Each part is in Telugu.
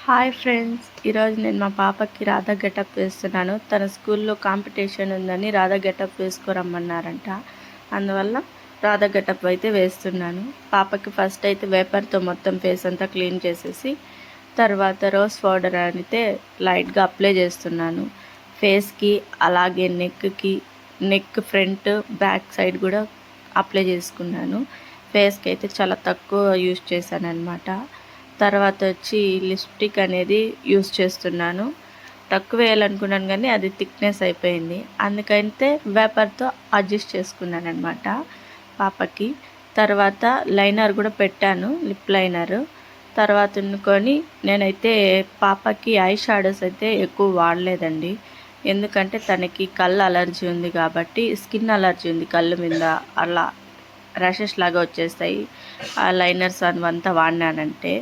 హాయ్ ఫ్రెండ్స్, ఈరోజు నేను మా పాపకి రాధా గెటప్ వేస్తున్నాను. తన స్కూల్లో కాంపిటీషన్ ఉందని రాధా గెటప్ వేసుకోరమ్మన్నారంట. అందువల్ల రాధా గెటప్ అయితే వేస్తున్నాను. పాపకి ఫస్ట్ అయితే వేపర్తో మొత్తం ఫేస్ అంతా క్లీన్ చేసేసి తర్వాత రోజ్ పౌడర్ అయితే లైట్గా అప్లై చేస్తున్నాను ఫేస్కి, అలాగే నెక్ ఫ్రంట్ బ్యాక్ సైడ్ కూడా అప్లై చేసుకున్నాను. ఫేస్కి అయితే చాలా తక్కువ యూజ్ చేశాను అనమాట. తర్వాత వచ్చి లిప్స్టిక్ అనేది యూస్ చేస్తున్నాను. తక్కువ వేయాలనుకున్నాను కానీ అది థిక్నెస్ అయిపోయింది. అందుకైతే వేపర్తో అడ్జస్ట్ చేసుకున్నాను అనమాట పాపకి. తర్వాత లైనర్ కూడా పెట్టాను, లిప్ లైనరు. తర్వాత ఉన్నకొని నేనైతే పాపకి ఐ షాడోస్ అయితే ఎక్కువ వాడలేదండి. ఎందుకంటే తనకి కళ్ళు అలర్జీ ఉంది కాబట్టి, స్కిన్ అలర్జీ ఉంది కళ్ళు మీద, అలా ర్యాషెస్ లాగా వచ్చేస్తాయి ఆ లైనర్స్ అవంతా వాడినానంటే.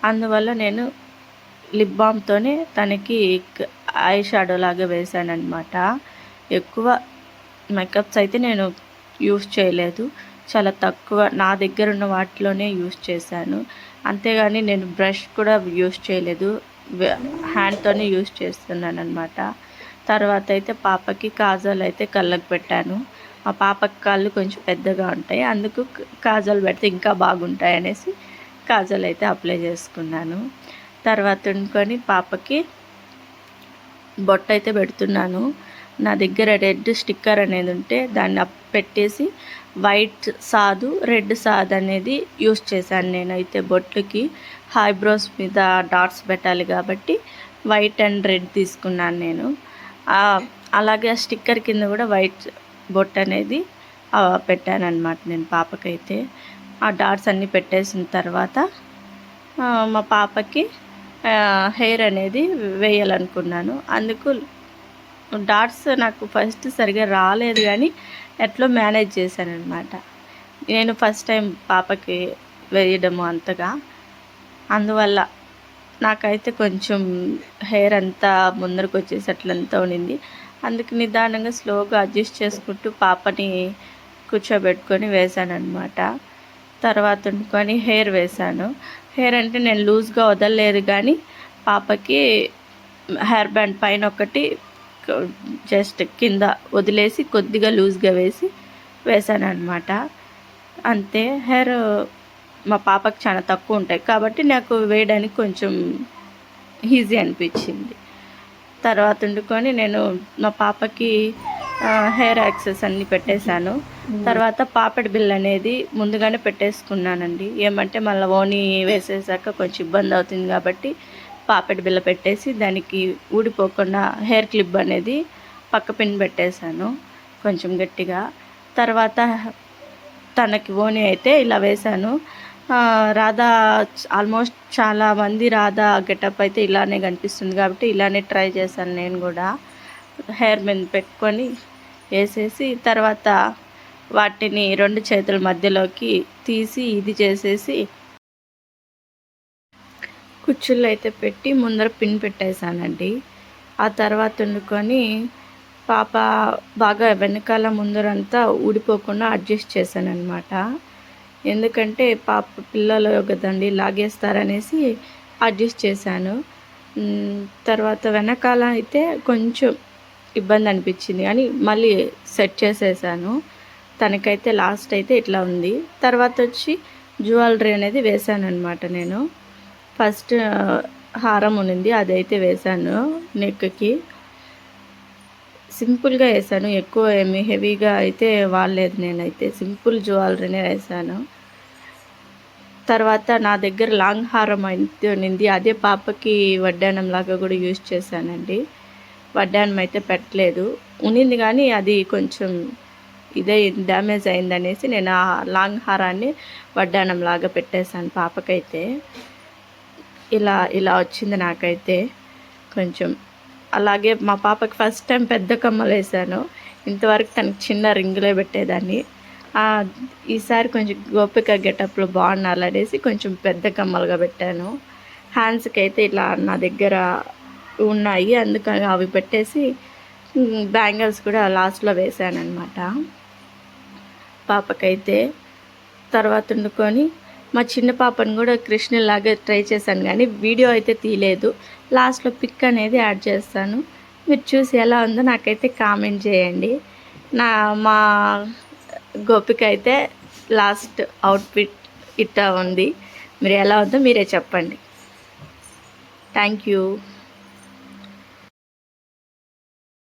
అందువల్ల నేను లిప్ బామ్తోనే తనకి ఐ షాడో లాగా వేసానమాట. ఎక్కువ మేకప్స్ అయితే నేను యూస్ చేయలేదు, చాలా తక్కువ నా దగ్గర ఉన్న వాటిలోనే యూస్ చేశాను. అంతేగాని నేను బ్రష్ కూడా యూస్ చేయలేదు, హ్యాండ్తోనే యూస్ చేస్తున్నాను అనమాట. తర్వాత అయితే పాపకి కాజల్ అయితే కళ్ళకు పెట్టాను. మా పాపకి కళ్ళు కొంచెం పెద్దగా ఉంటాయి, అందుకు కాజల్ పెడితే ఇంకా బాగుంటాయి అనేసి కాజల్ అయితే అప్లై చేసుకున్నాను. తర్వాత అనుకొని పాపకి బొట్టు అయితే పెడుతున్నాను. నా దగ్గర రెడ్ స్టిక్కర్ అనేది ఉంటే దాన్ని పెట్టేసి వైట్ సాదు రెడ్ సాదు అనేది యూస్ చేశాను. నేనైతే బొట్టుకి ఐబ్రోస్ మీద డాట్స్ పెట్టాలి కాబట్టి వైట్ అండ్ రెడ్ తీసుకున్నాను నేను. అలాగే స్టిక్కర్ కింద కూడా వైట్ బొట్టు అనేది పెట్టాను అనమాట నేను పాపకైతే. ఆ డాట్స్ అన్నీ పెట్టేసిన తర్వాత మా పాపకి హెయిర్ అనేది వేయాలనుకున్నాను. అందుకు డాట్స్ నాకు ఫస్ట్ సరిగా రాలేదు కానీ ఎట్లా మేనేజ్ చేశాను అనమాట. నేను ఫస్ట్ టైం పాపకి వేయడము అంతగా, అందువల్ల నాకైతే కొంచెం హెయిర్ అంతా ముందరకు వచ్చేసి అట్లంతా ఉండింది. అందుకు నిదానంగా స్లోగా అడ్జస్ట్ చేసుకుంటూ పాపని కూర్చోబెట్టుకొని వేసాను అనమాట. తర్వాత వండుకొని హెయిర్ వేసాను. హెయిర్ అంటే నేను లూజ్గా వదలలేదు కానీ పాపకి హెయిర్ బ్యాండ్ పైన ఒకటి జస్ట్ కింద వదిలేసి కొద్దిగా లూజ్గా వేసాను అనమాట. అంతే. హెయిర్ మా పాపకి చాలా తక్కువ ఉంటాయి కాబట్టి నాకు వేయడానికి కొంచెం ఈజీ అనిపించింది. తర్వాత వండుకొని నేను మా పాపకి హెయిర్ యాక్సెస్ అన్నీ పెట్టేశాను. తర్వాత పాపెడ్ బిల్ అనేది ముందుగానే పెట్టేసుకున్నానండి. ఏమంటే మళ్ళీ ఓని వేసేసాక కొంచెం ఇబ్బంది అవుతుంది కాబట్టి పాపెడ్ బిల్ల పెట్టేసి దానికి ఊడిపోకుండా హెయిర్ క్లిప్ అనేది పక్క పిన్ పెట్టేశాను కొంచెం గట్టిగా. తర్వాత తనకి ఓని అయితే ఇలా వేశాను. రాధా ఆల్మోస్ట్ చాలామంది రాధా గెటప్ అయితే ఇలానే కనిపిస్తుంది కాబట్టి ఇలానే ట్రై చేశాను నేను కూడా. హెయిర్ మీద పెట్టుకొని వేసేసి తర్వాత వాటిని రెండు చేతుల మధ్యలోకి తీసి ఇది చేసేసి కుచ్చుళ్ళు అయితే పెట్టి ముందర పిన్ పెట్టేశానండి. ఆ తర్వాత వండుకొని పాప బాగా వెనకాల ముందరంతా ఊడిపోకుండా అడ్జస్ట్ చేశాను అనమాట. ఎందుకంటే పాప పిల్లలు కదండి లాగేస్తారనేసి అడ్జస్ట్ చేశాను. తర్వాత వెనకాల అయితే కొంచెం ఇబ్బంది అనిపించింది కానీ మళ్ళీ సెట్ చేసేసాను. తనకైతే లాస్ట్ అయితే ఇట్లా ఉంది. తర్వాత వచ్చి జ్యువెలరీ అనేది వేసాను అనమాట. నేను ఫస్ట్ హారం ఉన్నింది, అదైతే వేసాను నెక్కి. సింపుల్గా వేసాను, ఎక్కువ ఏమి హెవీగా అయితే వాడలేదు. నేనైతే సింపుల్ జ్యువెలరీనే వేసాను. తర్వాత నా దగ్గర లాంగ్ హారం అయితే ఉన్నింది, అదే పాపకి వడ్డానం లాగా కూడా యూజ్ చేశానండి. వడ్డానం అయితే పెట్టలేదు, ఉన్నింది కానీ అది కొంచెం ఇదే డ్యామేజ్ అయిందనేసి నేను ఆ లాంగ్ హారాన్ని వడ్డానం లాగా పెట్టేశాను పాపకైతే. ఇలా వచ్చింది నాకైతే కొంచెం. అలాగే మా పాపకి ఫస్ట్ టైం పెద్ద కమ్మలు వేసాను. ఇంతవరకు తనకి చిన్న రింగులే పెట్టేదాన్ని. ఈసారి కొంచెం గోపిక గెటప్లో బాగుండాలనేసి కొంచెం పెద్ద కమ్మలుగా పెట్టాను. హ్యాండ్స్కి అయితే ఇట్లా నా దగ్గర ఉన్నాయి, అందుకని అవి పెట్టేసి బ్యాంగిల్స్ కూడా లాస్ట్లో వేసాను అనమాట పాపకైతే. తర్వాత వండుకొని మా చిన్న పాపను కూడా కృష్ణులాగే ట్రై చేశాను కానీ వీడియో అయితే తీయలేదు. లాస్ట్లో పిక్ అనేది యాడ్ చేస్తాను. మీరు చూసి ఎలా ఉందో నాకైతే కామెంట్ చేయండి. మా గోపిక అయితే లాస్ట్ అవుట్ఫిట్ ఇట్టా ఉంది. మీరు ఎలా ఉందో మీరే చెప్పండి. Thank you.